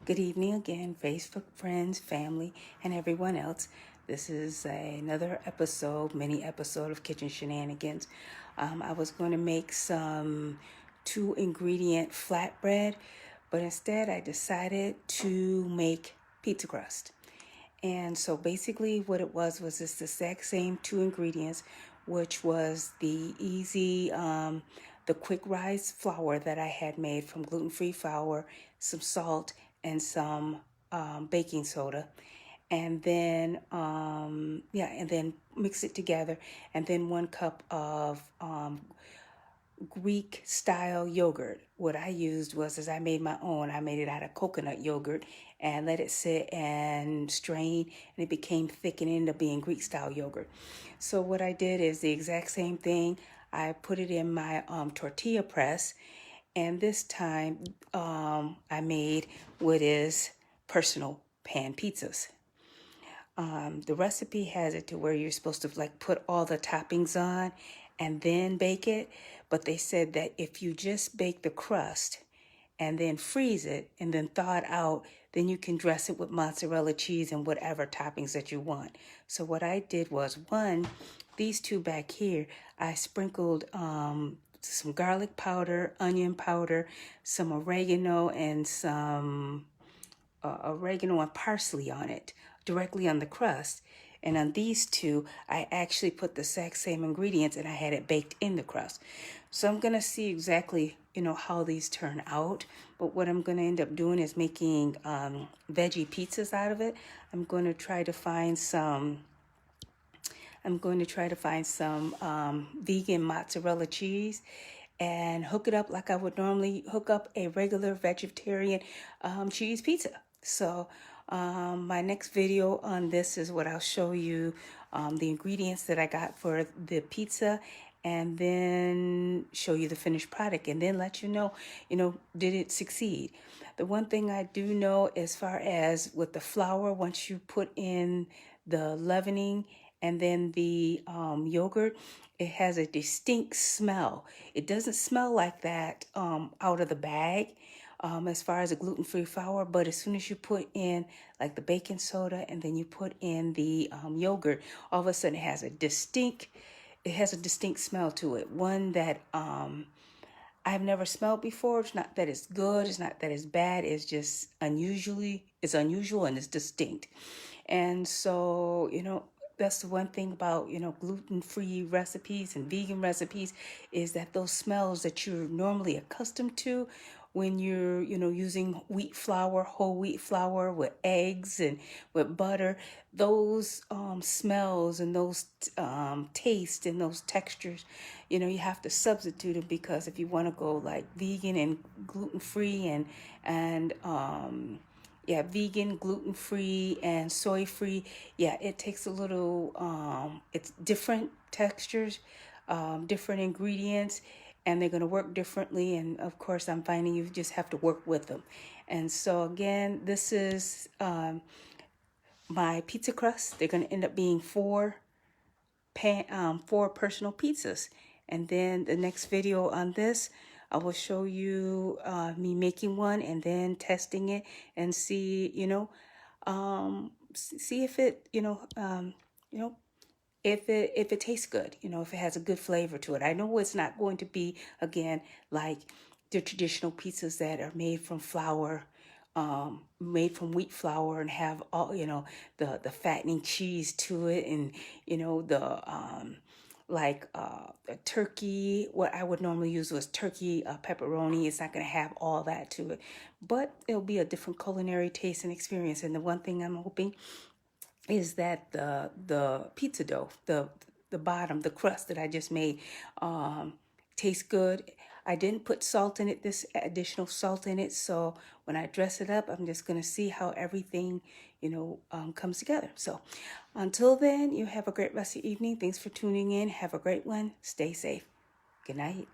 Good evening again, Facebook friends, family, and everyone else. This is another episode, mini episode of Kitchen Shenanigans. I was going to make some 2-ingredient flatbread, but instead I decided to make pizza crust. And so basically what it was just the exact same 2 ingredients, which was the the quick rise flour that I had made from gluten-free flour, some salt, and some baking soda. And then, and then mix it together. And then 1 cup of Greek style yogurt. What I used was I made my own. I made it out of coconut yogurt and let it sit and strain, and it became thick and ended up being Greek style yogurt. So what I did is the exact same thing. I put it in my tortilla press, and this time I made what is personal pan pizzas. The recipe has it to where you're supposed to like put all the toppings on and then bake it. But they said that if you just bake the crust and then freeze it and then thaw it out, then you can dress it with mozzarella cheese and whatever toppings that you want. So what I did was, these 2 back here, I sprinkled some garlic powder, onion powder, some oregano, and some oregano and parsley on it, directly on the crust. And on these 2, I actually put the exact same ingredients and I had it baked in the crust. So I'm going to see exactly, how these turn out. But what I'm going to end up doing is making veggie pizzas out of it. I'm going to try to find some vegan mozzarella cheese and hook it up like I would normally hook up a regular vegetarian cheese pizza. So my next video on this is what I'll show you the ingredients that I got for the pizza, and then show you the finished product, and then let you know, did it succeed. The one thing I do know, as far as with the flour, once you put in the leavening and then the yogurt, it has a distinct smell. It doesn't smell like that out of the bag as far as a gluten-free flour, but as soon as you put in like the baking soda and then you put in the yogurt, all of a sudden it has a distinct smell to it. One that I've never smelled before. It's not that it's good, it's not that it's bad, it's just unusual and it's distinct. And so, that's the one thing about, gluten-free recipes and vegan recipes, is that those smells that you're normally accustomed to when you're, using whole wheat flour with eggs and with butter, those smells and those tastes and those textures, you have to substitute them, because if you want to go like vegan and gluten-free and vegan, gluten-free, and soy-free. It takes a little, it's different textures, different ingredients, and they're going to work differently. And of course, I'm finding you just have to work with them. And so again, this is my pizza crust. They're going to end up being 4 personal pizzas. And then the next video on this, I will show you me making one and then testing it and see, see if it, if it tastes good, if it has a good flavor to it. I know it's not going to be, again, like the traditional pizzas that are made from flour, made from wheat flour, and have all, the fattening cheese to it, and, a turkey. What I would normally use was turkey pepperoni. It's not going to have all that to it, but it'll be a different culinary taste and experience. And the one thing I'm hoping is that the pizza dough, the bottom, the crust that I just made, tastes good. I didn't put salt in it, this additional salt in it. So when I dress it up, I'm just going to see how everything, comes together. So until then, you have a great rest of the evening. Thanks for tuning in. Have a great one. Stay safe. Good night.